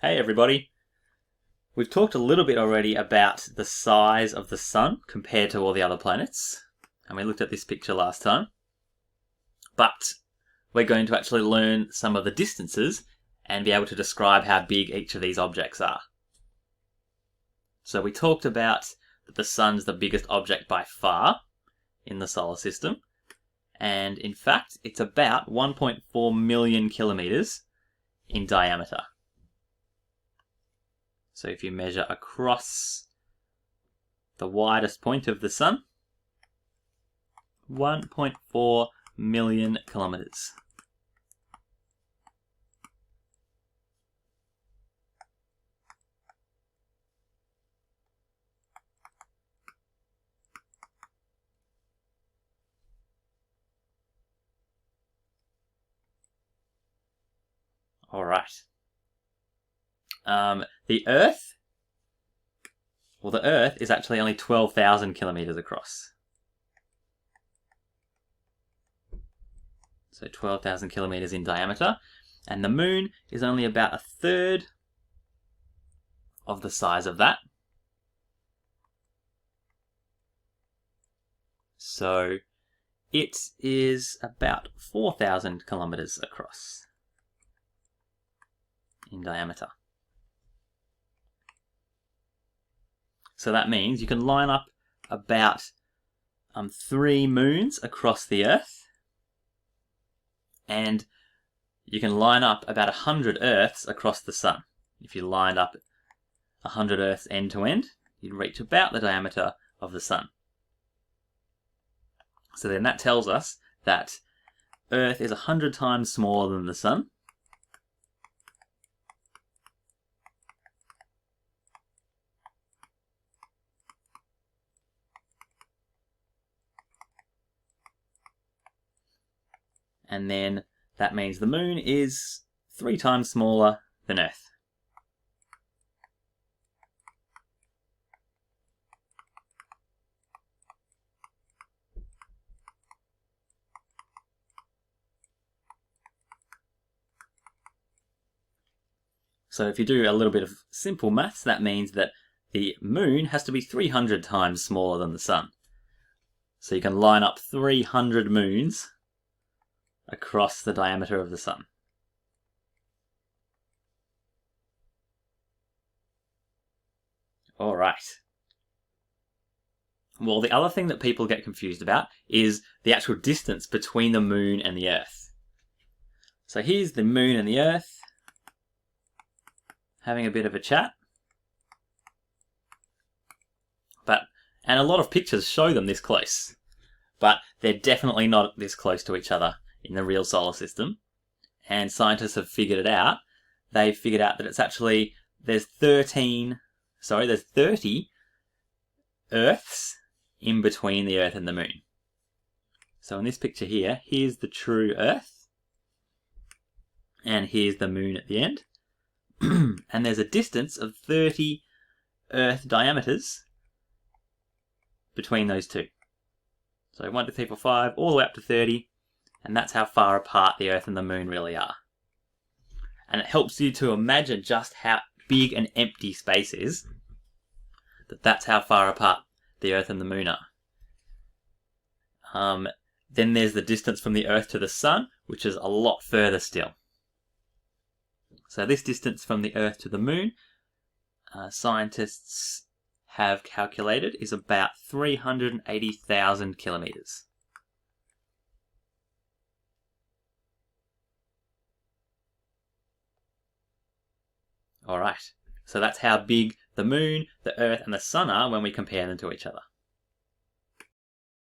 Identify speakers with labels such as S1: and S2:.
S1: Hey everybody! We've talked a little bit already about the size of the Sun compared to all the other planets, and we looked at this picture last time. But we're going to actually learn some of the distances and be able to describe how big each of these objects are. So we talked about that the Sun's the biggest object by far in the solar system, and in fact it's about 1.4 million kilometers in diameter. So if you measure across the widest point of the Sun, 1.4 million kilometers. All right. The Earth is actually only 12,000 kilometers across. So 12,000 kilometers in diameter. And the Moon is only about a third of the size of that. So it is about 4,000 kilometers across in diameter. So that means you can line up about 3 moons across the Earth, and you can line up about 100 Earths across the Sun. If you lined up 100 Earths end to end, you'd reach about the diameter of the Sun. So then that tells us that Earth is 100 times smaller than the Sun. And then that means the Moon is 3 times smaller than Earth. So if you do a little bit of simple maths, that means that the Moon has to be 300 times smaller than the Sun. So you can line up 300 moons across the diameter of the Sun. All right. Well, the other thing that people get confused about is the actual distance between the Moon and the Earth. So here's the Moon and the Earth having a bit of a chat. And a lot of pictures show them this close, but they're definitely not this close to each other in the real solar system. And scientists have figured it out. They've figured out that it's actually, there's 30 Earths in between the Earth and the Moon. So in this picture here, here's the true Earth, and here's the Moon at the end. And there's a distance of 30 Earth diameters between those two. So 1, 2, 3, 4, 5, all the way up to 30, and that's how far apart the Earth and the Moon really are. And it helps you to imagine just how big an empty space is, that's how far apart the Earth and the Moon are. Then there's the distance from the Earth to the Sun, which is a lot further still. So this distance from the Earth to the Moon, scientists have calculated, is about 380,000 kilometers. Alright, so that's how big the Moon, the Earth and the Sun are when we compare them to each other.